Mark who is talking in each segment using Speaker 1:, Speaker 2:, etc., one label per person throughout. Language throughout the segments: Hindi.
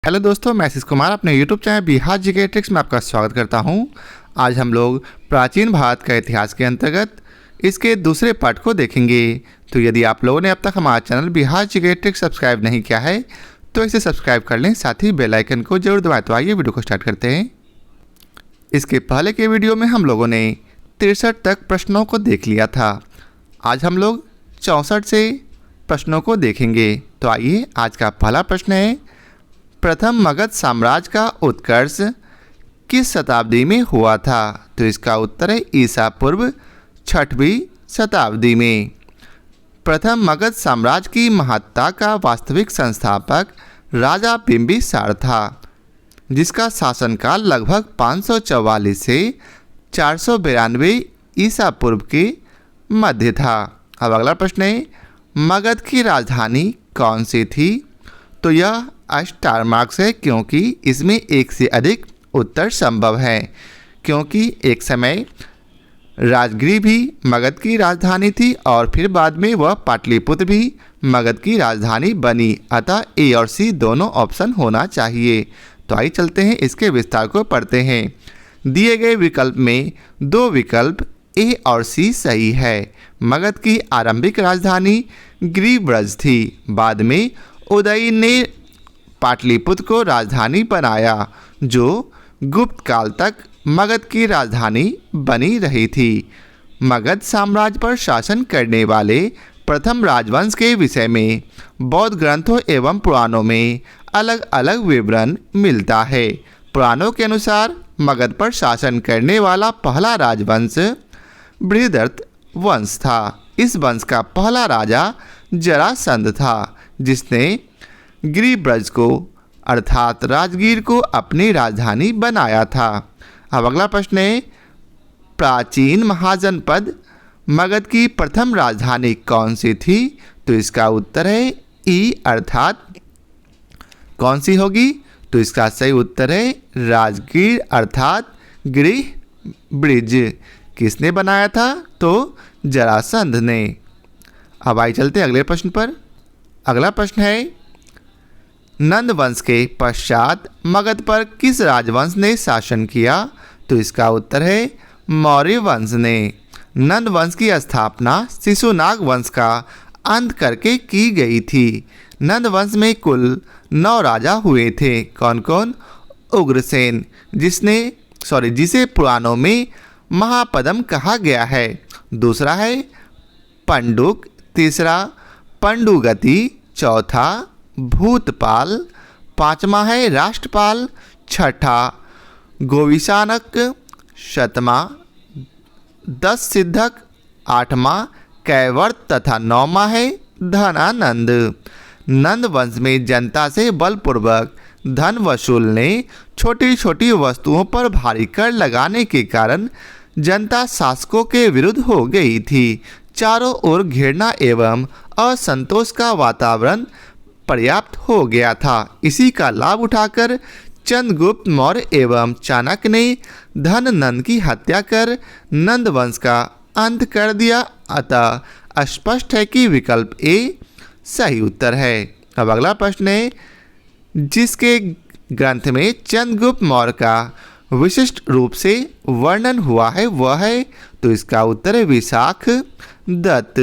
Speaker 1: हेलो दोस्तों, मैं आशीष कुमार अपने YouTube channel Bihar GK tricks में आपका स्वागत करता हूं। आज हम लोग प्राचीन भारत का इतिहास के अंतर्गत इसके दूसरे पार्ट को देखेंगे। तो यदि आप लोगों ने अब तक हमारा channel Bihar GK tricks subscribe नहीं किया है तो इसे सब्सक्राइब कर लें, साथ ही बेल आइकन को जरूर दबाएं। तो आइए वीडियो को स्टार्ट करते हैं। इसके पहले के वीडियो में हम लोगों ने 63 तक प्रश्नों को देख लिया था। आज हम लोग 64 से प्रश्नों को देखेंगे। तो आइए, आज का पहला प्रश्न है, प्रथम मगध साम्राज्य का उत्कर्ष किस शताब्दी में हुआ था? तो इसका उत्तर है ईसा पूर्व 6वीं शताब्दी में। प्रथम मगध साम्राज्य की महत्ता का वास्तविक संस्थापक राजा बिंबिसार था, जिसका शासनकाल लगभग 544 से 492 ईसा पूर्व के मध्य था। अब अगला प्रश्न है, मगध की राजधानी कौन सी थी? तो यह स्टार मार्क्स है, क्योंकि इसमें एक से अधिक उत्तर संभव है, क्योंकि एक समय राजगिरी भी मगध की राजधानी थी और फिर बाद में वह पाटलिपुत्र भी मगध की राजधानी बनी। अतः ए और सी दोनों ऑप्शन होना चाहिए। तो आइए चलते हैं, इसके विस्तार को पढ़ते हैं। दिए गए विकल्प में दो विकल्प ए और सी सही है। मगध की आरंभिक राजधानी गिरिब्रज थी। बाद में उदय ने पाटलिपुत्र को राजधानी बनाया, जो गुप्त काल तक मगध की राजधानी बनी रही थी। मगध साम्राज्य पर शासन करने वाले प्रथम राजवंश के विषय में बौद्ध ग्रंथों एवं पुराणों में अलग अलग विवरण मिलता है। पुराणों के अनुसार मगध पर शासन करने वाला पहला राजवंश बृहदर्थ वंश था। इस वंश का पहला राजा जरासंध था, जिसने गिरिब्रज को अर्थात राजगीर को अपनी राजधानी बनाया था। अब अगला प्रश्न है, प्राचीन महाजनपद मगध की प्रथम राजधानी कौन सी थी? तो इसका उत्तर है ई अर्थात कौन सी होगी? तो इसका सही उत्तर है राजगीर अर्थात गिरिब्रिज। किसने बनाया था? तो जरासंध ने। अब आइए चलते अगले प्रश्न पर। अगला प्रश्न है, नंद वंश के पश्चात मगध पर किस राजवंश ने शासन किया? तो इसका उत्तर है मौर्य वंश ने। नंद वंश की स्थापना शिशुनाग वंश का अंत करके की गई थी। नंद वंश में कुल 9 राजा हुए थे। कौन कौन? उग्रसेन, जिसे पुराणों में महापद्म कहा गया है। दूसरा है पंडुक, तीसरा पंडुगति, चौथा भूतपाल, पांचवा है राष्ट्रपाल, छठा गोविशानक, शतमा 10 सिद्धक, आठवां कैवर्त तथा नौवां है धनानंद। नंद वंश में जनता से बलपूर्वक धन वसूलने, छोटी छोटी वस्तुओं पर भारी कर लगाने के कारण जनता शासकों के विरुद्ध हो गई थी। चारों ओर घृणा एवं असंतोष का वातावरण पर्याप्त हो गया था। इसी का लाभ उठाकर चंद्रगुप्त मौर्य एवं चाणक्य ने धननंद की हत्या कर नंद वंश का अंत कर दिया। अतः स्पष्ट है कि विकल्प ए सही उत्तर है। अब अगला प्रश्न है, जिसके ग्रंथ में चंद्रगुप्त मौर्य का विशिष्ट रूप से वर्णन हुआ है वह है? तो इसका उत्तर है विशाख दत्त।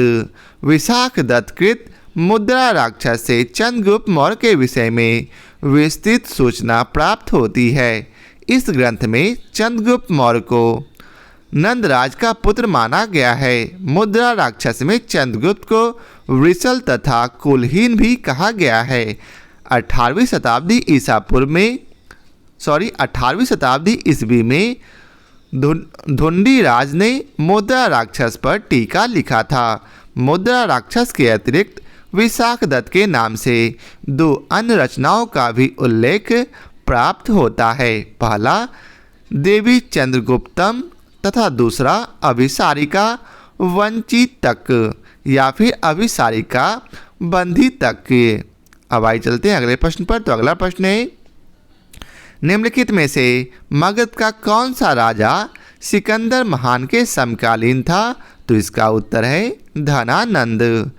Speaker 1: विशाख दत्त कृत मुद्रा राक्षस से चंद्रगुप्त मौर्य के विषय में विस्तृत सूचना प्राप्त होती है। इस ग्रंथ में चंद्रगुप्त मौर्य को नंदराज का पुत्र माना गया है। मुद्रा राक्षस में चंद्रगुप्त को वृषल तथा कुलहीन भी कहा गया है। 18वीं शताब्दी ईस्वी में धुंडी राज ने मुद्रा राक्षस पर टीका लिखा था। मुद्रा राक्षस के अतिरिक्त विशाख दत्त के नाम से 2 अन्य रचनाओं का भी उल्लेख प्राप्त होता है। पहला देवी चंद्रगुप्तम तथा दूसरा अभिसारिका वंचितक या फिर अभिसारिका बंधितक। अब आइए चलते हैं अगले प्रश्न पर। तो अगला प्रश्न है, निम्नलिखित में से मगध का कौन सा राजा सिकंदर महान के समकालीन था? तो इसका उत्तर है धनानंद।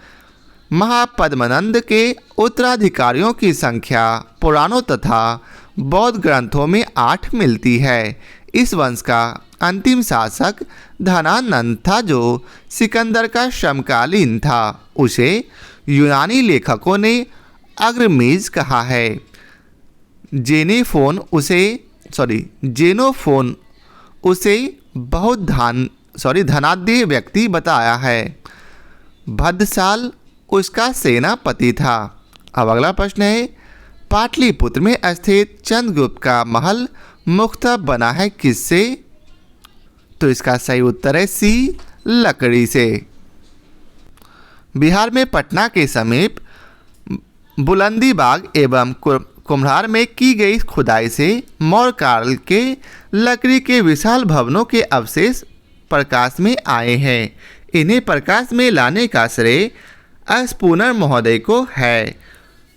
Speaker 1: महापद्मनंद के उत्तराधिकारियों की संख्या पुराणों तथा बौद्ध ग्रंथों में 8 मिलती है। इस वंश का अंतिम शासक धनानंद था, जो सिकंदर का समकालीन था। उसे यूनानी लेखकों ने अग्रमीज कहा है। जेनोफोन उसे बहुत धनाढ्य व्यक्ति बताया है। भद्रसाल उसका सेनापति था। अब अगला प्रश्न है, पाटलिपुत्र में स्थित चंद्रगुप्त का महल मुख्तः बना है किससे? तो इसका सही उत्तर है सी, लकड़ी से। बिहार में पटना के समीप बुलंदी बाग एवं कुम्हार में की गई खुदाई से मौर्य काल के लकड़ी के विशाल भवनों के अवशेष प्रकाश में आए हैं। इन्हें प्रकाश में लाने का श्रेय स्पूनर महोदय को है।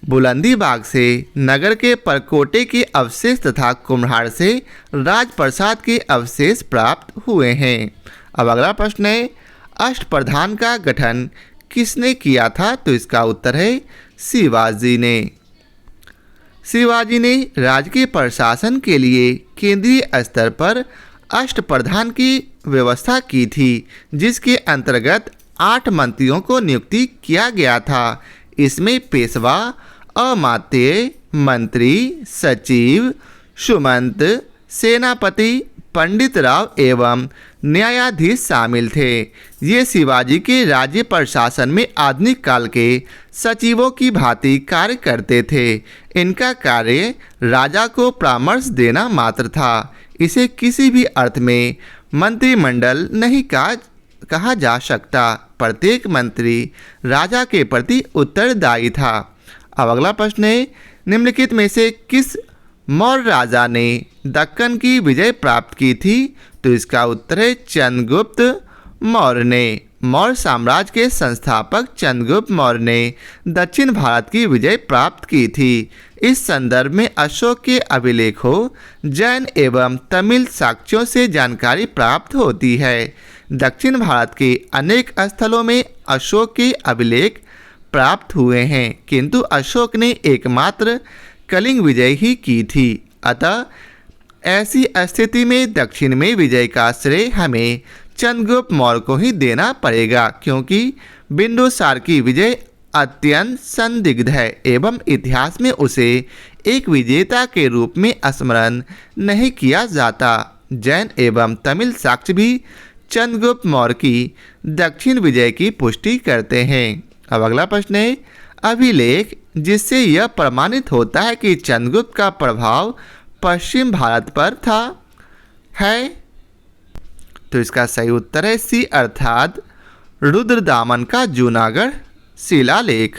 Speaker 1: बुलंदी बाग से नगर के परकोटे के अवशेष तथा कुम्हार से राजप्रसाद के अवशेष प्राप्त हुए हैं। अब अगला प्रश्न है, अष्टप्रधान का गठन किसने किया था? तो इसका उत्तर है शिवाजी ने। शिवाजी ने राजकीय प्रशासन के लिए केंद्रीय स्तर पर अष्टप्रधान की व्यवस्था की थी, जिसके अंतर्गत 8 मंत्रियों को नियुक्ति किया गया था। इसमें पेशवा, अमात्य, मंत्री, सचिव, सुमंत, सेनापति, पंडित राव एवं न्यायाधीश शामिल थे। ये शिवाजी के राज्य प्रशासन में आधुनिक काल के सचिवों की भांति कार्य करते थे। इनका कार्य राजा को परामर्श देना मात्र था। इसे किसी भी अर्थ में मंत्रिमंडल नहीं कहा जा सकता। प्रत्येक मंत्री राजा के प्रति उत्तरदायी था। अब अगला प्रश्न है, निम्नलिखित में से किस मौर्य राजा ने दक्कन की विजय प्राप्त की थी? तो इसका उत्तर है चंद्रगुप्त मौर्य ने। मौर्य साम्राज्य के संस्थापक चंद्रगुप्त मौर्य ने दक्षिण भारत की विजय प्राप्त की थी। इस संदर्भ में अशोक के अभिलेखों, जैन एवं तमिल साक्ष्यों से जानकारी प्राप्त होती है। दक्षिण भारत के अनेक स्थलों में अशोक के अभिलेख प्राप्त हुए हैं, किंतु अशोक ने एकमात्र कलिंग विजय ही की थी। अतः ऐसी स्थिति में दक्षिण में विजय का श्रेय हमें चंद्रगुप्त मौर्य को ही देना पड़ेगा, क्योंकि बिंदुसार की विजय अत्यंत संदिग्ध है एवं इतिहास में उसे एक विजेता के रूप में स्मरण नहीं किया जाता। जैन एवं तमिल साक्ष्य भी चंद्रगुप्त मौर्य की दक्षिण विजय की पुष्टि करते हैं। अब अगला प्रश्न है, अभिलेख जिससे यह प्रमाणित होता है कि चंद्रगुप्त का प्रभाव पश्चिम भारत पर था है? तो इसका सही उत्तर है सी, अर्थात रुद्रदामन का जूनागढ़ शिलालेख।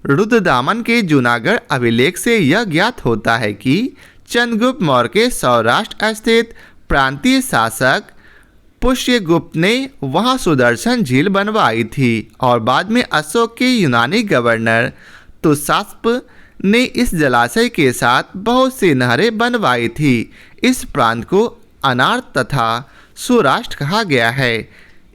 Speaker 1: रुद्रदामन के जूनागढ़ अभिलेख से यह ज्ञात होता है कि चंद्रगुप्त मौर्य के सौराष्ट्र स्थित प्रांतीय शासक पुष्यगुप्त ने वहां सुदर्शन झील बनवाई थी और बाद में अशोक के यूनानी गवर्नर तुसास्प ने इस जलाशय के साथ बहुत सी नहरें बनवाई थी। इस प्रांत को अनार तथा सौराष्ट्र कहा गया है।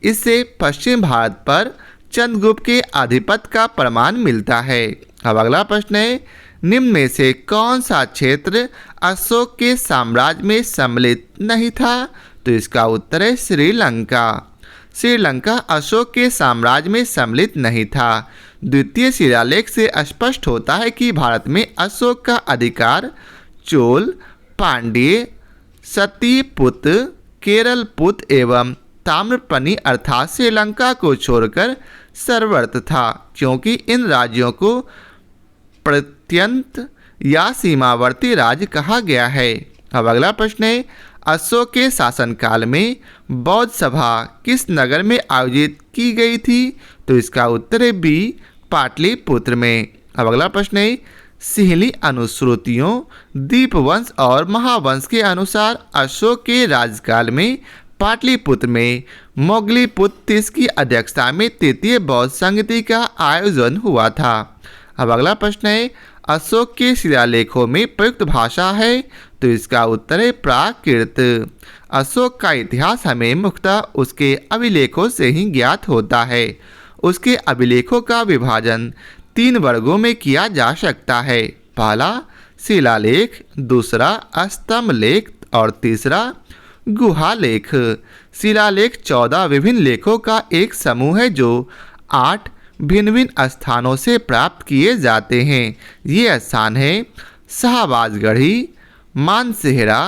Speaker 1: इससे पश्चिम भारत पर चंद्रगुप्त के आधिपत्य का प्रमाण मिलता है। अब अगला प्रश्न है, निम्न में से कौन सा क्षेत्र अशोक के साम्राज्य में सम्मिलित नहीं था? तो इसका उत्तर है श्रीलंका। श्रीलंका अशोक के साम्राज्य में सम्मिलित नहीं था। द्वितीय शिलालेख से स्पष्ट होता है कि भारत में अशोक का अधिकार चोल, पांड्य, सतीपुत्र, केरलपुत्र एवं ताम्रपनी अर्थात श्रीलंका को छोड़कर सर्वत्र था, क्योंकि इन राज्यों को प्रत्यंत या सीमावर्ती राज्य कहा गया है। अब अगला प्रश्न है, अशोक के शासनकाल में बौद्ध सभा किस नगर में आयोजित की गई थी? तो इसका उत्तर है बी, पाटलिपुत्र में। अब अगला प्रश्न है, सिहली अनुश्रुतियों, दीपवंश और महावंश के अनुसार अशोक के राज्यकाल में पाटलिपुत्र में मोगलीपुत्र की अध्यक्षता में तृतीय बौद्ध संगति का आयोजन हुआ था। अब अगला प्रश्न है, अशोक के शिलालेखों में प्रयुक्त भाषा है? तो इसका उत्तर है प्राकृत। अशोक का इतिहास हमें मुख्यतः उसके अभिलेखों से ही ज्ञात होता है। उसके अभिलेखों का विभाजन 3 वर्गों में किया जा सकता है। पहला शिलालेख, दूसरा स्तंभ लेख और तीसरा गुहा लेख। शिलालेख 14 विभिन्न लेखों का एक समूह है जो 8 भिन्न भिन्न स्थानों से प्राप्त किए जाते हैं। ये स्थान है शाहबाजगढ़ी, मानसेहरा,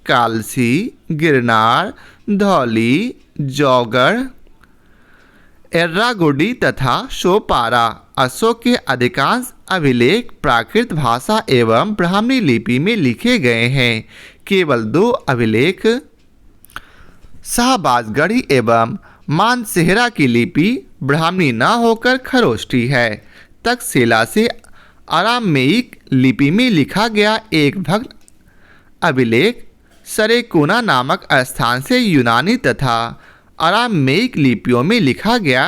Speaker 1: कालसी, गिरनार, धौली, जौगढ़, एर्रागुडी तथा शोपारा। अशोक के अधिकांश अभिलेख प्राकृत भाषा एवं ब्राह्मणी लिपि में लिखे गए हैं। केवल 2 अभिलेख शाहबाजगढ़ी एवं मानसेहरा की लिपि ब्राह्मणी न होकर खरोष्ठी है। तक्षशिला से अरामेइक लिपि में लिखा गया एक भग्न अभिलेख सरेकुना नामक स्थान से यूनानी तथा अरामेइक लिपियों में लिखा गया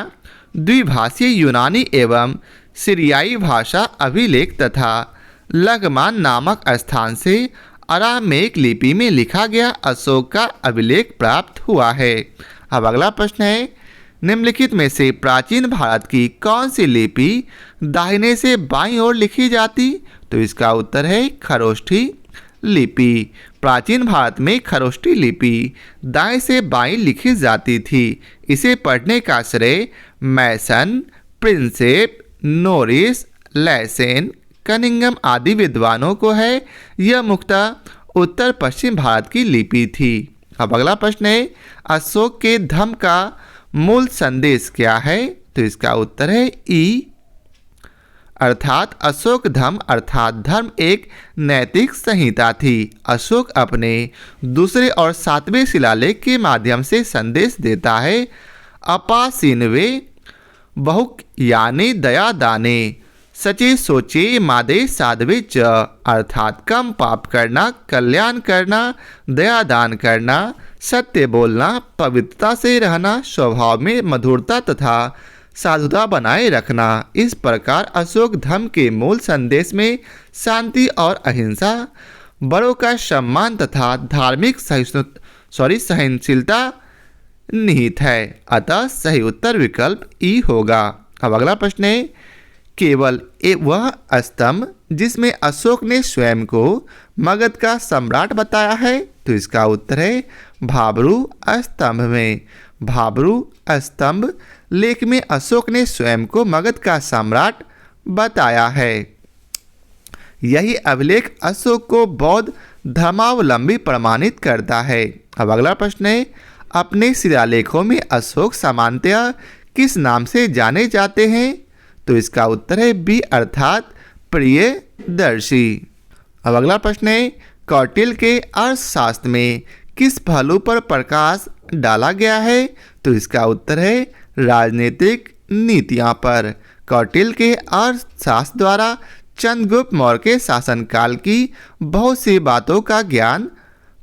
Speaker 1: द्विभाषीय यूनानी एवं सीरियाई भाषा अभिलेख तथा लगमान नामक स्थान से अरामेइक लिपि में लिखा गया अशोक का अभिलेख प्राप्त हुआ है। अब अगला प्रश्न है, निम्नलिखित में से प्राचीन भारत की कौन सी लिपि दाहिने से बाईं ओर लिखी जाती? तो इसका उत्तर है खरोष्ठी लिपि। प्राचीन भारत में खरोष्ठी लिपि दाएं से बाईं लिखी जाती थी। इसे पढ़ने का श्रेय मैसन, प्रिंसेप, नोरिस, लैसेन, कनिंगम आदि विद्वानों को है। यह मुख्यतः उत्तर पश्चिम भारत की लिपि थी। अब अगला प्रश्न है, अशोक के धम्म का मूल संदेश क्या है? तो इसका उत्तर है ई, अर्थात अशोक धम्म अर्थात धर्म एक नैतिक संहिता थी। अशोक अपने दूसरे और 7वें शिलालेख के माध्यम से संदेश देता है। अपासीनवे बहुक यानी दया दाने, सचे सोचे मादे साधवे च, अर्थात कम पाप करना, कल्याण करना, दया दान करना, सत्य बोलना, पवित्रता से रहना, स्वभाव में मधुरता तथा साधुता बनाए रखना। इस प्रकार अशोक धर्म के मूल संदेश में शांति और अहिंसा, बड़ों का सम्मान तथा धार्मिक सहनशीलता निहित है। अतः सही उत्तर विकल्प ई होगा। अब अगला प्रश्न है, केवल वह स्तंभ जिसमें अशोक ने स्वयं को मगध का सम्राट बताया है? तो इसका उत्तर है भाब्रू स्तंभ में। भाब्रू स्तंभ लेख में अशोक ने स्वयं को मगध का सम्राट बताया है। यही अभिलेख अशोक को बौद्ध धर्मावलंबी प्रमाणित करता है। अब अगला प्रश्न है, अपने शिलालेखों में अशोक सामान्यतया किस नाम से जाने जाते हैं? तो इसका उत्तर है बी, अर्थात प्रियदर्शी। अब अगला प्रश्न है, कौटिल्य के अर्थशास्त्र में किस पहलू पर प्रकाश डाला गया है? तो इसका उत्तर है राजनीतिक नीतियां पर। कौटिल्य के अर्थशास्त्र द्वारा चंद्रगुप्त मौर्य के शासनकाल की बहुत सी बातों का ज्ञान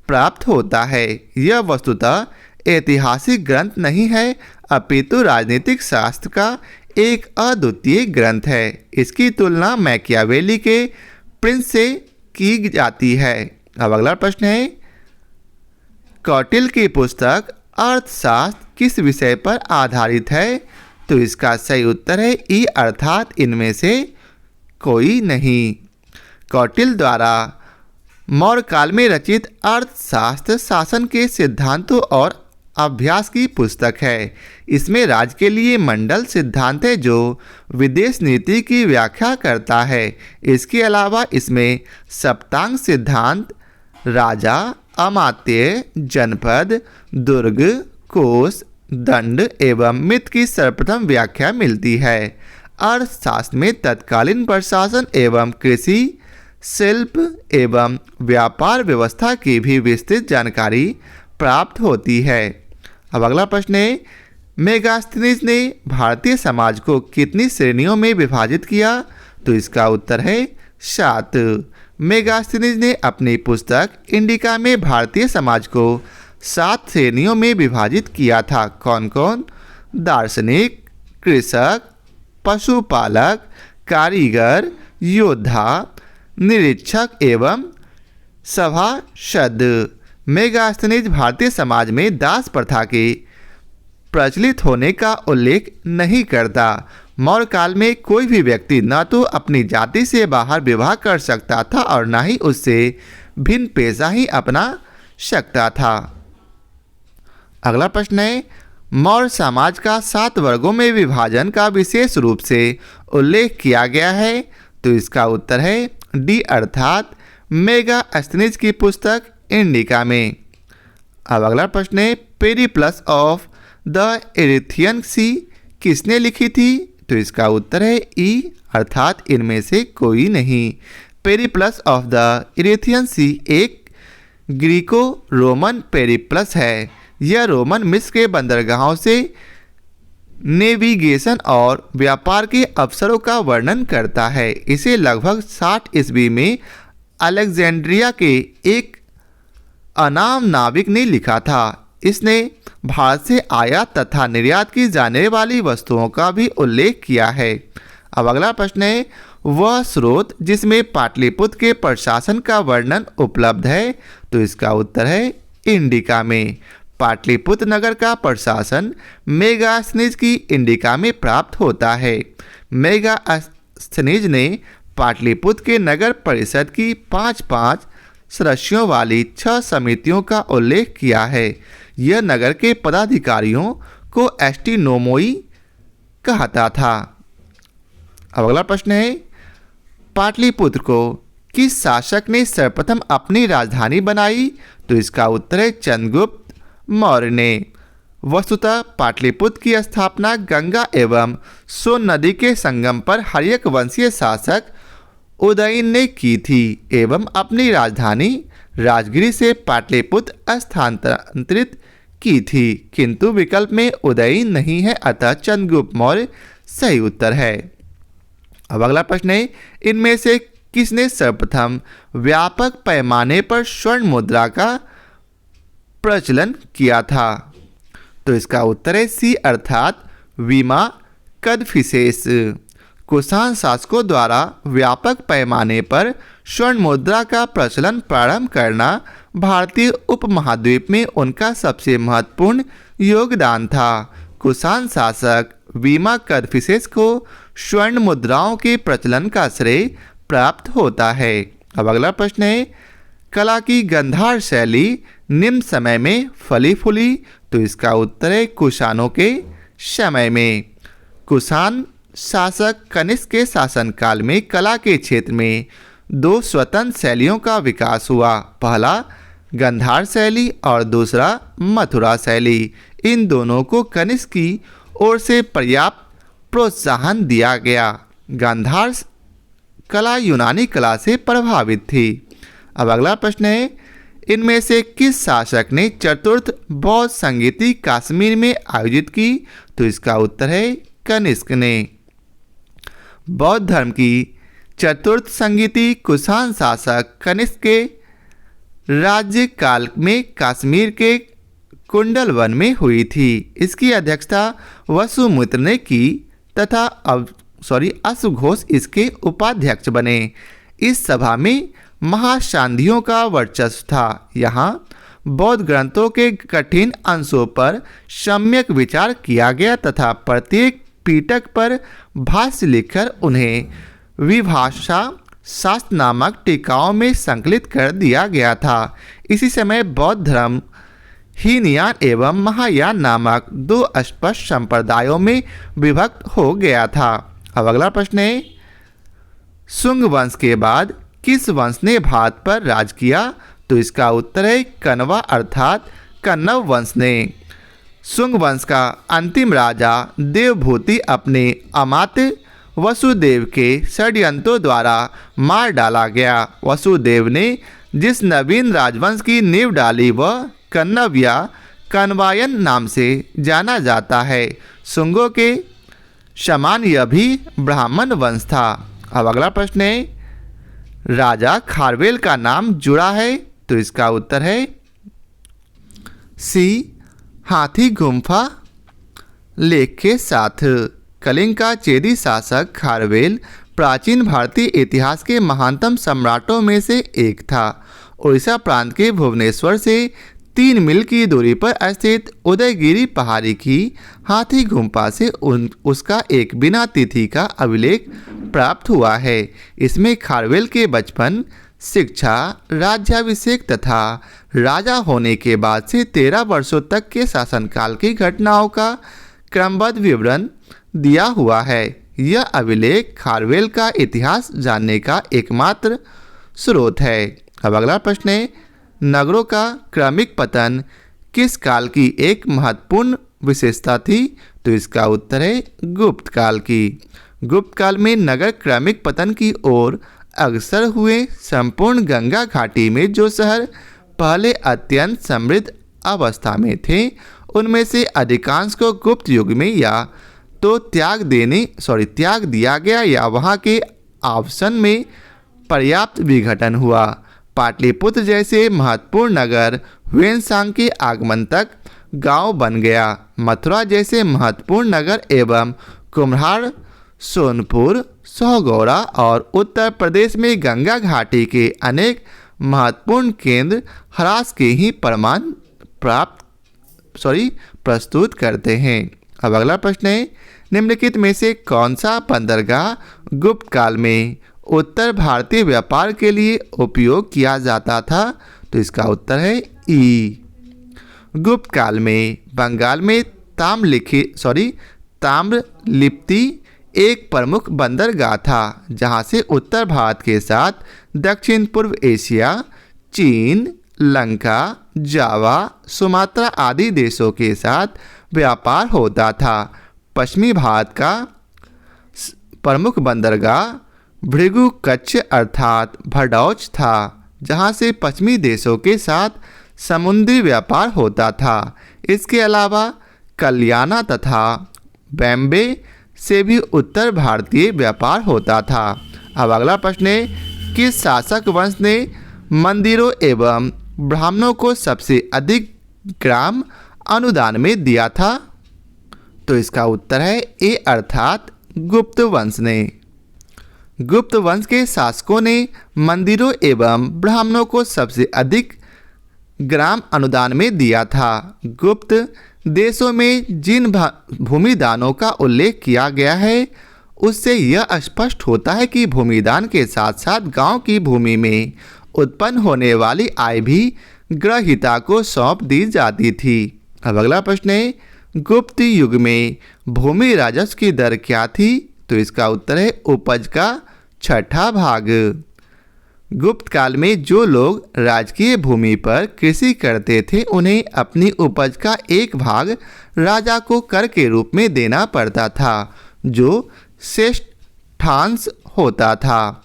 Speaker 1: प्राप्त होता है। यह वस्तुतः ऐतिहासिक ग्रंथ नहीं है, अपितु राजनीतिक शास्त्र का एक अद्वितीय ग्रंथ है। इसकी तुलना मैकियावेली के प्रिंस से की जाती है। अब अगला प्रश्न है, कौटिल्य की पुस्तक अर्थशास्त्र किस विषय पर आधारित है? तो इसका सही उत्तर है ई, अर्थात इनमें से कोई नहीं। कौटिल्य द्वारा मौर्य काल में रचित अर्थशास्त्र शासन के सिद्धांतों और अभ्यास की पुस्तक है। इसमें राज्य के लिए मंडल सिद्धांत है जो विदेश नीति की व्याख्या करता है। इसके अलावा इसमें सप्तांग सिद्धांत, राजा, अमात्य, जनपद, दुर्ग, कोष, दंड एवं मित्र की सर्वप्रथम व्याख्या मिलती है। अर्थशास्त्र में तत्कालीन प्रशासन एवं कृषि, शिल्प एवं व्यापार व्यवस्था की भी विस्तृत जानकारी प्राप्त होती है। अब अगला प्रश्न है, मेगास्थनीज ने भारतीय समाज को कितनी श्रेणियों में विभाजित किया? तो इसका उत्तर है 7। मेगास्थनीज ने अपनी पुस्तक इंडिका में भारतीय समाज को 7 श्रेणियों में विभाजित किया था। कौन कौन? दार्शनिक, कृषक, पशुपालक, कारीगर, योद्धा, निरीक्षक एवं सभासद। मेगास्थनीज भारतीय समाज में दास प्रथा के प्रचलित होने का उल्लेख नहीं करता। मौर्य काल में कोई भी व्यक्ति न तो अपनी जाति से बाहर विवाह कर सकता था और न ही उससे भिन्न पेशा ही अपना सकता था। अगला प्रश्न है, मौर्य समाज का 7 वर्गों में विभाजन का विशेष रूप से उल्लेख किया गया है। तो इसका उत्तर है डी, अर्थात मेगास्थनीज की पुस्तक इंडिका में। अब अगला प्रश्न है, पेरिप्लस ऑफ द इरिथियन सी किसने लिखी थी? तो इसका उत्तर है ई, अर्थात इनमें से कोई नहीं। पेरिप्लस ऑफ द इरिथियन सी एक ग्रीको रोमन पेरिप्लस है। यह रोमन मिस्र के बंदरगाहों से नेविगेशन और व्यापार के अवसरों का वर्णन करता है। इसे लगभग 60 ईस्वी में अलेक्जेंड्रिया के एक अनाम नाविक ने लिखा था। इसने भारत से आयात तथा निर्यात की जाने वाली वस्तुओं का भी उल्लेख किया है। अब अगला प्रश्न है, वह स्रोत जिसमें पाटलिपुत्र के प्रशासन का वर्णन उपलब्ध है। तो इसका उत्तर है इंडिका में। पाटलिपुत्र नगर का प्रशासन मेगास्थनीज की इंडिका में प्राप्त होता है। मेगास्थनीज ने पाटलिपुत्र के नगर परिषद की 5-5 सदस्यों वाली 6 समितियों का उल्लेख किया है। यह नगर के पदाधिकारियों को एस्टिनोमोई कहता था। अब अगला प्रश्न है, पाटलिपुत्र को किस शासक ने सर्वप्रथम अपनी राजधानी बनाई? तो इसका उत्तर है चंद्रगुप्त मौर्य ने। वस्तुतः पाटलिपुत्र की स्थापना गंगा एवं सोन नदी के संगम पर हर्यक वंशीय शासक उदयन ने की थी एवं अपनी राजधानी राजगिरी से पाटलिपुत्र स्थानांतरित की थी, किंतु विकल्प में उदयन नहीं है, अतः चंद्रगुप्त मौर्य सही उत्तर है। अब अगला प्रश्न है, इनमें से किसने सर्वप्रथम व्यापक पैमाने पर स्वर्ण मुद्रा का प्रचलन किया था? तो इसका उत्तर है सी, अर्थात वीमा कदफिसेस। कुषाण शासकों द्वारा व्यापक पैमाने पर स्वर्ण मुद्रा का प्रचलन प्रारंभ करना भारतीय उपमहाद्वीप में उनका सबसे महत्वपूर्ण योगदान था। कुषाण शासक वीमा कदफिसेस को स्वर्ण मुद्राओं के प्रचलन का श्रेय प्राप्त होता है। अब अगला प्रश्न है, कला की गंधार शैली निम्न समय में फली फूली? तो इसका उत्तर है कुषाणों के समय में। कुषाण शासक कनिष्क के शासनकाल में कला के क्षेत्र में 2 स्वतंत्र शैलियों का विकास हुआ। पहला गंधार शैली और दूसरा मथुरा शैली। इन दोनों को कनिष्क की ओर से पर्याप्त प्रोत्साहन दिया गया। गांधार कला यूनानी कला से प्रभावित थी। अब अगला प्रश्न है, इनमें से किस शासक ने चतुर्थ बौद्ध संगीति कश्मीर में आयोजित की? तो इसका उत्तर है कनिष्क ने। बौद्ध धर्म की चतुर्थ संगीति कुषाण शासक कनिष्क के राज्य काल में कश्मीर के कुंडलवन में हुई थी। इसकी अध्यक्षता वसुमित्र ने की तथा अश्वघोष इसके उपाध्यक्ष बने। इस सभा में महासांधियों का वर्चस्व था। यहाँ बौद्ध ग्रंथों के कठिन अंशों पर सम्यक विचार किया गया तथा प्रत्येक पीटक पर भाष्य लिखकर उन्हें विभाषा शास्त्र नामक टीकाओं में संकलित कर दिया गया था। इसी समय बौद्ध धर्म हीनयान एवं महायान नामक 2 स्पष्ट संप्रदायों में विभक्त हो गया था। अब अगला प्रश्न है, शुंग वंश के बाद किस वंश ने भारत पर राज किया? तो इसका उत्तर है कण्वा अर्थात कण्व वंश ने। शुंग वंश का अंतिम राजा देवभूति अपने अमात्य वसुदेव के षड्यंत्रों द्वारा मार डाला गया। वसुदेव ने जिस नवीन राजवंश की नींव डाली वह कण्व या कण्वायन नाम से जाना जाता है। शुंगों के समान यह भी ब्राह्मण वंश था। अब अगला प्रश्न है, राजा खारवेल का नाम जुड़ा है? तो इसका उत्तर है सी, हाथी गुम्फा लेख के साथ। कलिंग का चेदी शासक खारवेल प्राचीन भारतीय इतिहास के महानतम सम्राटों में से एक था। उड़ीसा प्रांत के भुवनेश्वर से 3 मील की दूरी पर स्थित उदयगिरी पहाड़ी की हाथी गुम्फा से उसका एक बिना तिथि का अभिलेख प्राप्त हुआ है। इसमें खारवेल के बचपन, शिक्षा, राज्याभिषेक तथा राजा होने के बाद से 13 वर्षों तक के शासनकाल की घटनाओं का क्रमबद्ध विवरण दिया हुआ है। यह अभिलेख खारवेल का इतिहास जानने का एकमात्र स्रोत है। अब अगला प्रश्न है, नगरों का क्रमिक पतन किस काल की एक महत्वपूर्ण विशेषता थी? तो इसका उत्तर है गुप्त काल की। गुप्त काल में नगर क्रमिक पतन की ओर अग्रसर हुए। संपूर्ण गंगा घाटी में जो शहर पहले अत्यंत समृद्ध अवस्था में थे, उनमें से अधिकांश को गुप्त युग में या तो त्याग दिया गया या वहाँ के आवासन में पर्याप्त विघटन हुआ। पाटलिपुत्र जैसे महत्वपूर्ण नगर ह्वेनसांग के आगमन तक गांव बन गया। मथुरा जैसे महत्वपूर्ण नगर एवं कुम्हार, सोनपुर, सोहगौड़ा और उत्तर प्रदेश में गंगा घाटी के अनेक महत्वपूर्ण केंद्र ह्रास के ही प्रमाण प्रस्तुत करते हैं। अब अगला प्रश्न है, निम्नलिखित में से कौन सा बंदरगाह गुप्त काल में उत्तर भारतीय व्यापार के लिए उपयोग किया जाता था? तो इसका उत्तर है ई। गुप्त काल में बंगाल में ताम्रलिप्ति एक प्रमुख बंदरगाह था, जहां से उत्तर भारत के साथ दक्षिण पूर्व एशिया, चीन, लंका, जावा, सुमात्रा आदि देशों के साथ व्यापार होता था। पश्चिमी भारत का प्रमुख बंदरगाह भृगु कच्छ अर्थात भडौच था, जहां से पश्चिमी देशों के साथ समुद्री व्यापार होता था। इसके अलावा कल्याणा तथा बॉम्बे से भी उत्तर भारतीय व्यापार होता था। अब अगला प्रश्न है, किस शासक वंश ने मंदिरों एवं ब्राह्मणों को सबसे अधिक ग्राम अनुदान में दिया था? तो इसका उत्तर है ए अर्थात गुप्त वंश ने। गुप्त वंश के शासकों ने मंदिरों एवं ब्राह्मणों को सबसे अधिक ग्राम अनुदान में दिया था। गुप्त देशों में जिन भूमिदानों का उल्लेख किया गया है, उससे यह स्पष्ट होता है कि भूमिदान के साथ साथ गांव की भूमि में उत्पन्न होने वाली आय भी ग्रहिता को सौंप दी जाती थी। अब अगला प्रश्न है, गुप्त युग में भूमि राजस्व की दर क्या थी? तो इसका उत्तर है उपज का 6ठा भाग। गुप्त काल में जो लोग राजकीय भूमि पर कृषि करते थे, उन्हें अपनी उपज का एक भाग राजा को कर के रूप में देना पड़ता था, जो श्रेष्ठांश होता था।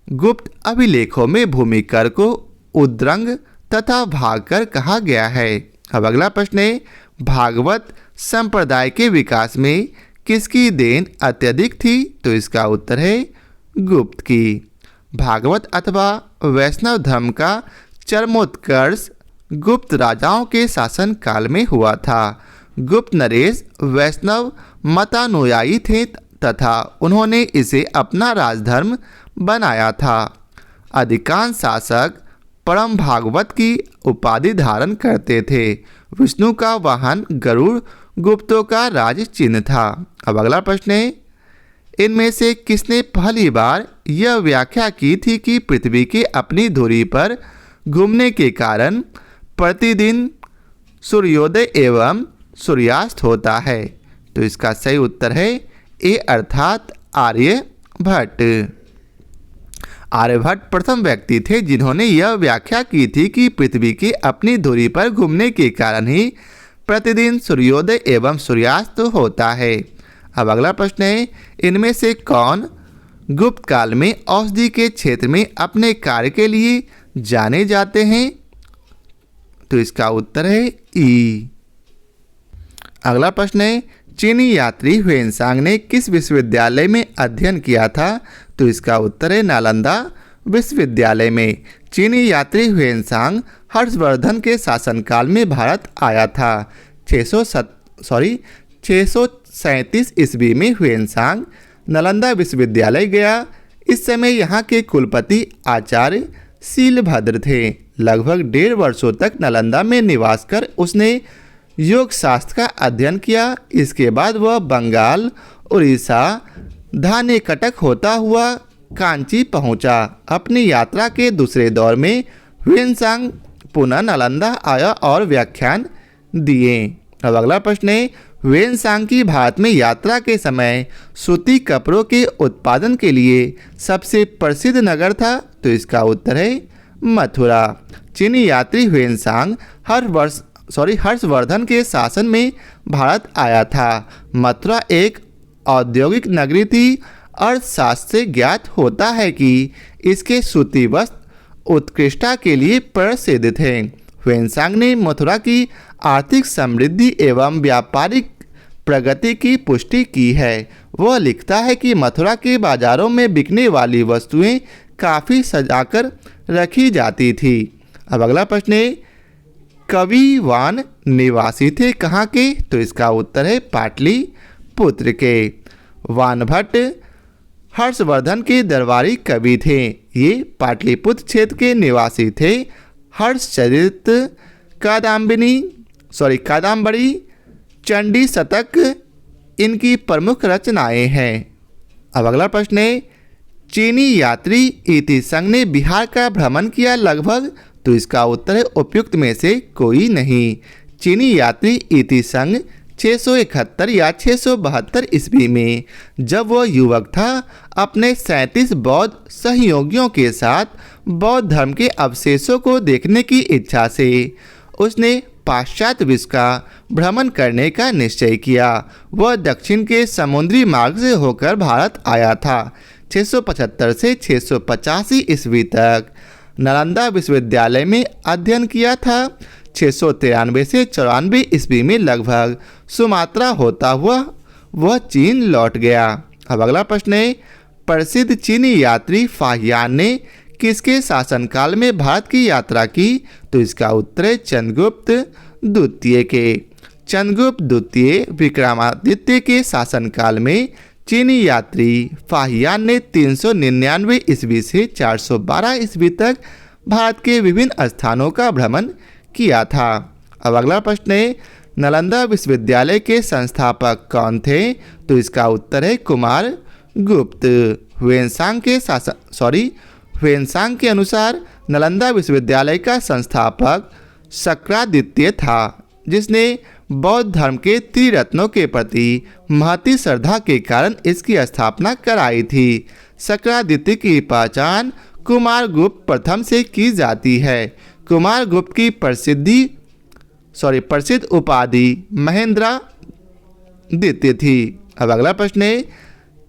Speaker 1: गुप्त अभिलेखों में भूमि कर को उद्रंग तथा भाग कर कहा गया है। अब अगला प्रश्न है, भागवत संप्रदाय के विकास में किसकी देन अत्यधिक थी? तो इसका उत्तर है गुप्त की। भागवत अथवा वैष्णव धर्म का चरमोत्कर्ष गुप्त राजाओं के शासन काल में हुआ था। गुप्त नरेश वैष्णव मतानुयायी थे तथा उन्होंने इसे अपना राजधर्म बनाया था। अधिकांश शासक परम भागवत की उपाधि धारण करते थे। विष्णु का वाहन गरुड़ गुप्तों का राज चिन्ह था। अब अगला प्रश्न है, इनमें से किसने पहली बार यह व्याख्या की थी कि पृथ्वी के अपनी धुरी पर घूमने के कारण प्रतिदिन सूर्योदय एवं सूर्यास्त होता है? तो इसका सही उत्तर है ए अर्थात आर्यभट्ट। आर्यभट्ट प्रथम व्यक्ति थे जिन्होंने यह व्याख्या की थी कि पृथ्वी की अपनी धुरी पर घूमने के कारण ही प्रतिदिन सूर्योदय एवं सूर्यास्त होता है। अब अगला प्रश्न है, इनमें से कौन गुप्त काल में औषधि के क्षेत्र में अपने कार्य के लिए जाने जाते हैं? तो इसका उत्तर है ई। अगला प्रश्न है, चीनी यात्री ह्वेनसांग ने किस विश्वविद्यालय में अध्ययन किया था? तो इसका उत्तर है नालंदा विश्वविद्यालय में। चीनी यात्री ह्वेनसांग हर्षवर्धन के शासनकाल में भारत आया था। 637 ईस्वी में ह्वेनसांग नालंदा विश्वविद्यालय गया। इस समय यहाँ के कुलपति आचार्य शीलभद्र थे। लगभग 1.5 वर्षों तक नालंदा में निवास कर उसने योग शास्त्र का अध्ययन किया। इसके बाद वह बंगाल, उड़ीसा, धानेकटक होता हुआ कांची पहुंचा। अपनी यात्रा के दूसरे दौर में ह्वेनसांग पुनः नालंदा आया और व्याख्यान दिए। अब अगला प्रश्न है, ह्वेनसांग की भारत में यात्रा के समय सूती कपड़ों के उत्पादन के लिए सबसे प्रसिद्ध नगर था। तो इसका उत्तर है मथुरा। चीनी यात्री ह्वेनसांग हर्षवर्धन के शासन में भारत आया था। मथुरा एक औद्योगिक नगरी थी। अर्थशास्त्र से ज्ञात होता है कि इसके सूती वस्त्र उत्कृष्टता के लिए प्रसिद्ध थे। ह्वेनसांग ने मथुरा की आर्थिक समृद्धि एवं व्यापारिक प्रगति की पुष्टि की है। वह लिखता है कि मथुरा के बाजारों में बिकने वाली वस्तुएं काफ़ी सजाकर रखी जाती थी। अब अगला प्रश्न है, कवि वान निवासी थे कहाँ के? तो इसका उत्तर है पाटलिपुत्र के। वानभट्ट हर्षवर्धन के दरबारी कवि थे। ये पाटलिपुत्र क्षेत्र के निवासी थे। हर्षचरित, कादम्बरी, चंडी शतक इनकी प्रमुख रचनाएं हैं। अब अगला प्रश्न है, चीनी यात्री इतिसंग ने बिहार का भ्रमण किया लगभग। तो इसका उत्तर है उपयुक्त में से कोई नहीं। चीनी यात्री इतिसंग 671 या 672 ईस्वी में जब वह युवक था अपने 37 बौद्ध सहयोगियों के साथ बौद्ध धर्म के अवशेषों को देखने की इच्छा से उसने पाश्चात्य विश्व का भ्रमण करने का निश्चय किया। वह दक्षिण के समुद्री मार्ग से होकर भारत आया था। 675 से 685 ईस्वी तक नालंदा विश्वविद्यालय में अध्ययन किया था। 693 से 94 ईस्वी में लगभग सुमात्रा होता हुआ वह चीन लौट गया। अब अगला प्रश्न है, प्रसिद्ध चीनी यात्री फाहियान ने किसके शासनकाल में भारत की यात्रा की? तो इसका उत्तर है चंद्रगुप्त द्वितीय के। चंद्रगुप्त द्वितीय विक्रमादित्य के शासनकाल में चीनी यात्री फाहियान ने 399 ईस्वी से 412 ईस्वी तक भारत के विभिन्न स्थानों का भ्रमण किया था। अब अगला प्रश्न है, नालंदा विश्वविद्यालय के संस्थापक कौन थे? तो इसका उत्तर है कुमार गुप्त। ह्वेनसांग के अनुसार नालंदा विश्वविद्यालय का संस्थापक शक्रादित्य था, जिसने बौद्ध धर्म के त्रिरत्नों के प्रति महती श्रद्धा के कारण इसकी स्थापना कराई थी। शक्रादित्य की पहचान कुमार गुप्त प्रथम से की जाती है। कुमार गुप्त की प्रसिद्ध उपाधि महेंद्रा द्वितीय थी। अब अगला प्रश्न है,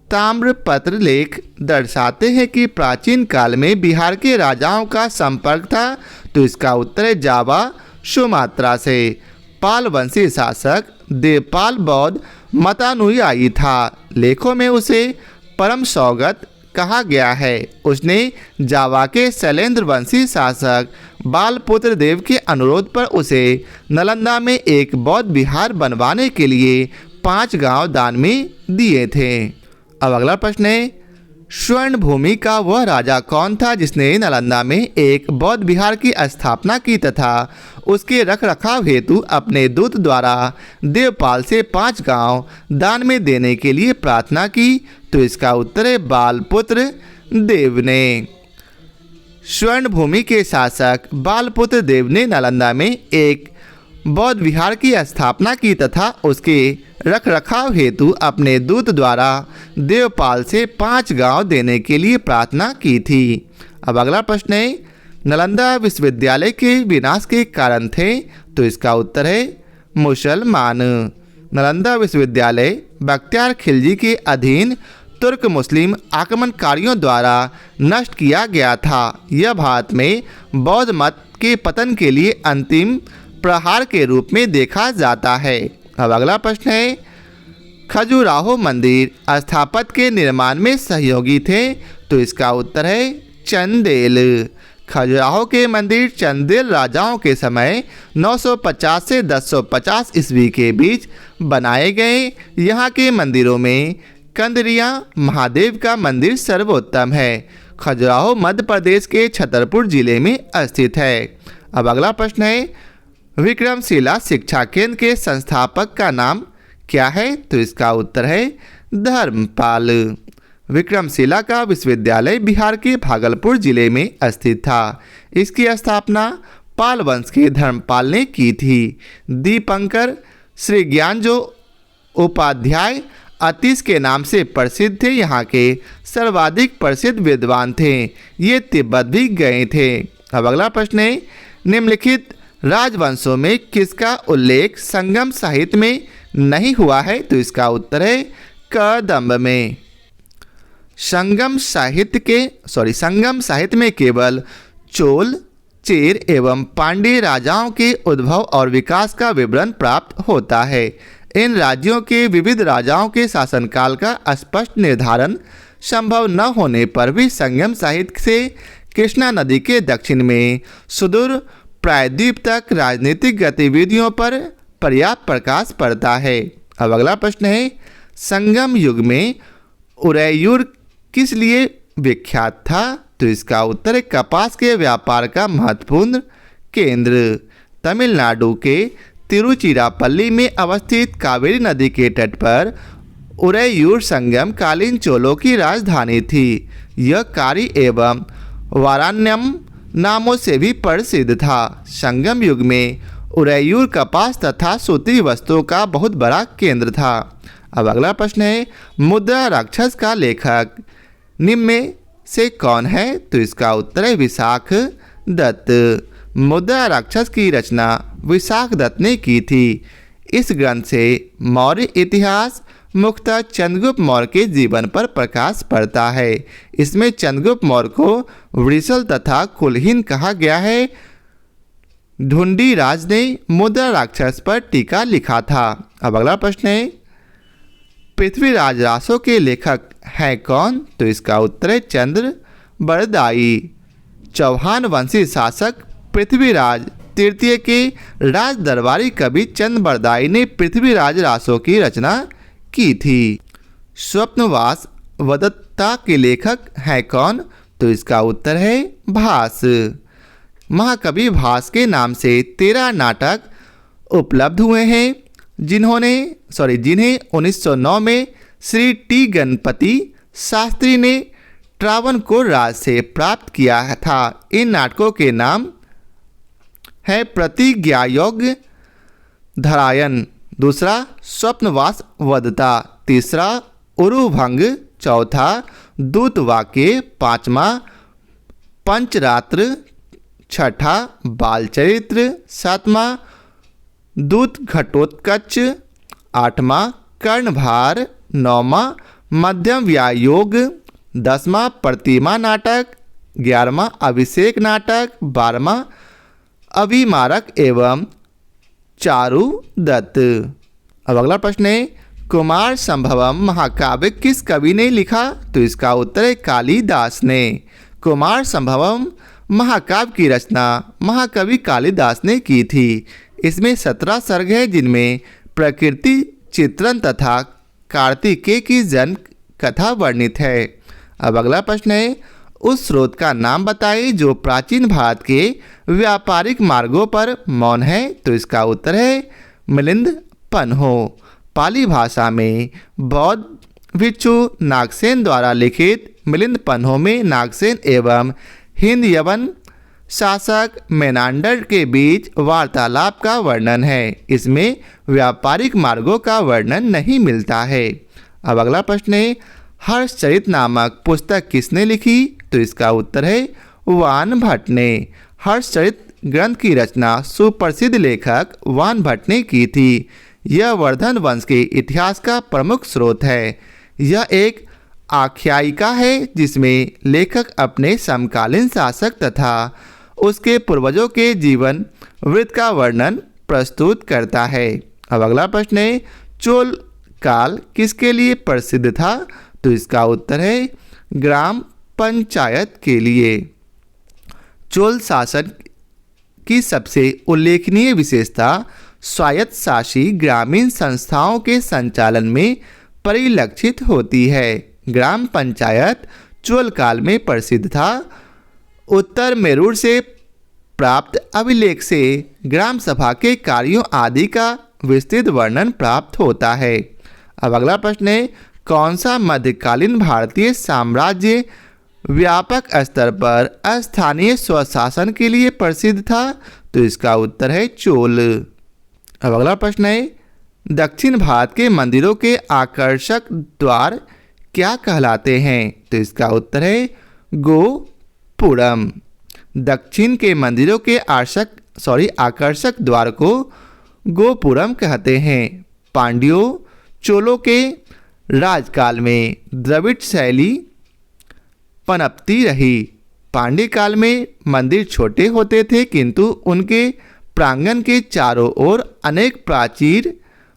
Speaker 1: ताम्रपत्र लेख दर्शाते हैं कि प्राचीन काल में बिहार के राजाओं का संपर्क था। तो इसका उत्तर है जावा सुमात्रा से। पाल वंशी शासक देवपाल बौद्ध मतानुयायी था। लेखों में उसे परम सौगत कहा गया है। उसने जावा के शैलेंद्र वंशी शासक बालपुत्र देव के अनुरोध पर उसे नालंदा में एक बौद्ध विहार बनवाने के लिए 5 गांव दान में दिए थे। अब अगला प्रश्न है, स्वर्ण भूमि का वह राजा कौन था जिसने नालंदा में एक बौद्ध विहार की स्थापना की तथा उसके रखरखाव हेतु अपने दूत द्वारा देवपाल से 5 गांव दान में देने के लिए प्रार्थना की? तो इसका उत्तर है बालपुत्र देव ने। स्वर्ण भूमि के शासक बालपुत्र देव ने नालंदा में एक बौद्ध विहार की स्थापना की तथा उसके रखरखाव हेतु अपने दूत द्वारा देवपाल से 5 गांव देने के लिए प्रार्थना की थी। अब अगला प्रश्न है, नालंदा विश्वविद्यालय के विनाश के कारण थे? तो इसका उत्तर है मुसलमान। नालंदा विश्वविद्यालय बख्तियार खिलजी के अधीन तुर्क मुस्लिम आक्रमणकारियों द्वारा नष्ट किया गया था। यह भारत में बौद्ध मत के पतन के लिए अंतिम प्रहार के रूप में देखा जाता है। अब अगला प्रश्न है, खजुराहो मंदिर स्थापत्य के निर्माण में सहयोगी थे? तो इसका उत्तर है चंदेल। खजुराहो के मंदिर चंदेल राजाओं के समय 950 से 1050 ईस्वी के बीच बनाए गए। यहाँ के मंदिरों में कंदरिया महादेव का मंदिर सर्वोत्तम है। खजुराहो मध्य प्रदेश के छतरपुर जिले में स्थित है। अब अगला प्रश्न है, विक्रमशिला शिक्षा केंद्र के संस्थापक का नाम क्या है? तो इसका उत्तर है धर्मपाल। विक्रमशिला का विश्वविद्यालय बिहार के भागलपुर जिले में स्थित था। इसकी स्थापना पाल वंश के धर्मपाल ने की थी। दीपंकर श्री ज्ञानजो उपाध्याय अतीश के नाम से प्रसिद्ध थे। यहाँ के सर्वाधिक प्रसिद्ध विद्वान थे। ये तिब्बत भी गए थे। अब अगला प्रश्न है, निम्नलिखित राजवंशों में किसका उल्लेख संगम साहित्य में नहीं हुआ है? तो इसका उत्तर है कदंब में। संगम साहित्य में केवल चोल, चेर एवं पांड्य राजाओं के उद्भव और विकास का विवरण प्राप्त होता है। इन राज्यों के विविध राजाओं के शासनकाल का स्पष्ट निर्धारण संभव न होने पर भी संगम साहित्य से कृष्णा नदी के दक्षिण में सुदूर प्रायद्वीप तक राजनीतिक गतिविधियों पर पर्याप्त प्रकाश पड़ता है। अब अगला प्रश्न है, संगम युग में उरैयूर किस लिए विख्यात था? तो इसका उत्तर है कपास के व्यापार का महत्वपूर्ण केंद्र। तमिलनाडु के तिरुचिरापल्ली में अवस्थित कावेरी नदी के तट पर उरैयूर संगम कालीन चोलों की राजधानी थी। यह कारी एवं वाराण्यम नामों से भी प्रसिद्ध था। संगम युग में उरैयूर कपास तथा सूती वस्तुओं का बहुत बड़ा केंद्र था। अब अगला प्रश्न है, मुद्रा राक्षस का लेखक निम्न में से कौन है? तो इसका उत्तर है विशाख दत्त। मुद्रा राक्षस की रचना विशाख दत्त ने की थी। इस ग्रंथ से मौर्य इतिहास मुख्यतः चंद्रगुप्त मौर्य के जीवन पर प्रकाश पड़ता है। इसमें चंद्रगुप्त मौर्य को वृषल तथा कुलहीन कहा गया है। ढूंढी राज ने मुद्रा राक्षस पर टीका लिखा था। अब अगला प्रश्न है, पृथ्वीराज रासों के लेखक हैं कौन? तो इसका उत्तर है चंद्र बरदाई। चौहान वंशी शासक पृथ्वीराज तृतीय के राज दरबारी कवि चंद्र बरदाई ने पृथ्वीराज रासों की रचना की थी। स्वप्नवास वदत्ता के लेखक हैं कौन? तो इसका उत्तर है भास। महाकवि भास के नाम से 13 नाटक उपलब्ध हुए हैं, जिन्हें 1909 में श्री टी गणपति शास्त्री ने ट्रावणकोर राज से प्राप्त किया था। इन नाटकों के नाम है प्रतिज्ञायोग्य धरायन, दूसरा स्वप्नवास वदता, तीसरा उरुभंग, चौथा दूतवाक्य, पांचवा पंचरात्र, छठा बालचरित्र, सातवां दूत घटोत्कच, आठवां कर्णभार, नौवां मध्यम व्यायोग, 10वां प्रतिमा नाटक, 11वां अभिषेक नाटक, 12वां अभिमारक एवं चारु दत्त। अब अगला प्रश्न है, कुमार संभवम महाकाव्य किस कवि ने लिखा? तो इसका उत्तर है कालिदास ने। कुमार संभवम महाकाव्य की रचना महाकवि कालिदास ने की थी। इसमें 17 सर्ग है, जिनमें प्रकृति चित्रण तथा कार्तिकेय की जन्म कथा वर्णित है। अब अगला प्रश्न है, उस स्रोत का नाम बताइए जो प्राचीन भारत के व्यापारिक मार्गों पर मौन है। तो इसका उत्तर है मिलिंद पन्हो। पाली भाषा में बौद्ध भिक्षु नागसेन द्वारा लिखित मिलिंद पन्हो में नागसेन एवं हिंद यवन शासक मेनांडर के बीच वार्तालाप का वर्णन है। इसमें व्यापारिक मार्गों का वर्णन नहीं मिलता है। अब अगला प्रश्न है, हर्षचरित नामक पुस्तक किसने लिखी? तो इसका उत्तर है वान भट्ट ने। हर्षचरित ग्रंथ की रचना सुप्रसिद्ध लेखक वान भट्ट ने की थी। यह वर्धन वंश के इतिहास का प्रमुख स्रोत है। यह एक आख्यायिका है जिसमें लेखक अपने समकालीन शासक तथा उसके पूर्वजों के जीवन वृत्त का वर्णन प्रस्तुत करता है। अब अगला प्रश्न है, चोल काल किसके लिए प्रसिद्ध था? तो इसका उत्तर है ग्राम पंचायत के लिए। चोल शासन की सबसे उल्लेखनीय विशेषता स्वायत्त शासी ग्रामीण संस्थाओं के संचालन में परिलक्षित होती है। ग्राम पंचायत चोल काल में प्रसिद्ध था। उत्तर मेरूर से प्राप्त अभिलेख से ग्राम सभा के कार्यों आदि का विस्तृत वर्णन प्राप्त होता है। अब अगला प्रश्न है, कौन सा मध्यकालीन भारतीय साम्राज्य व्यापक स्तर पर स्थानीय स्वशासन के लिए प्रसिद्ध था? तो इसका उत्तर है चोल। अब अगला प्रश्न है, दक्षिण भारत के मंदिरों के आकर्षक द्वार क्या कहलाते हैं? तो इसका उत्तर है गोपुरम। दक्षिण के मंदिरों के आकर्षक द्वार को गोपुरम कहते हैं। पांड्यों चोलों के राजकाल में द्रविड़ शैली पनपती रही। पांड्य काल में मंदिर छोटे होते थे, किंतु उनके प्रांगण के चारों ओर अनेक प्राचीर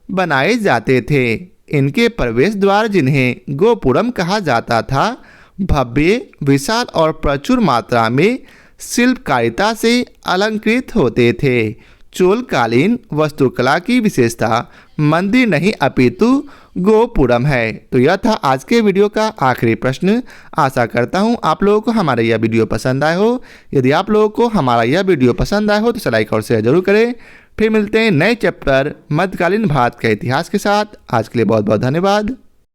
Speaker 1: बनाए जाते थे। इनके प्रवेश द्वार, जिन्हें गोपुरम कहा जाता था, भव्य, विशाल और प्रचुर मात्रा में शिल्पकारिता से अलंकृत होते थे। चोलकालीन वास्तुकला की विशेषता मंदिर नहीं अपितु गोपुरम है। तो यह था आज के वीडियो का आखिरी प्रश्न। आशा करता हूँ आप लोगों को हमारा यह वीडियो पसंद आया हो। यदि आप लोगों को हमारा यह वीडियो पसंद आया हो तो लाइक और शेयर जरूर करें। फिर मिलते हैं नए चैप्टर मध्यकालीन भारत के इतिहास के साथ। आज के लिए बहुत बहुत धन्यवाद।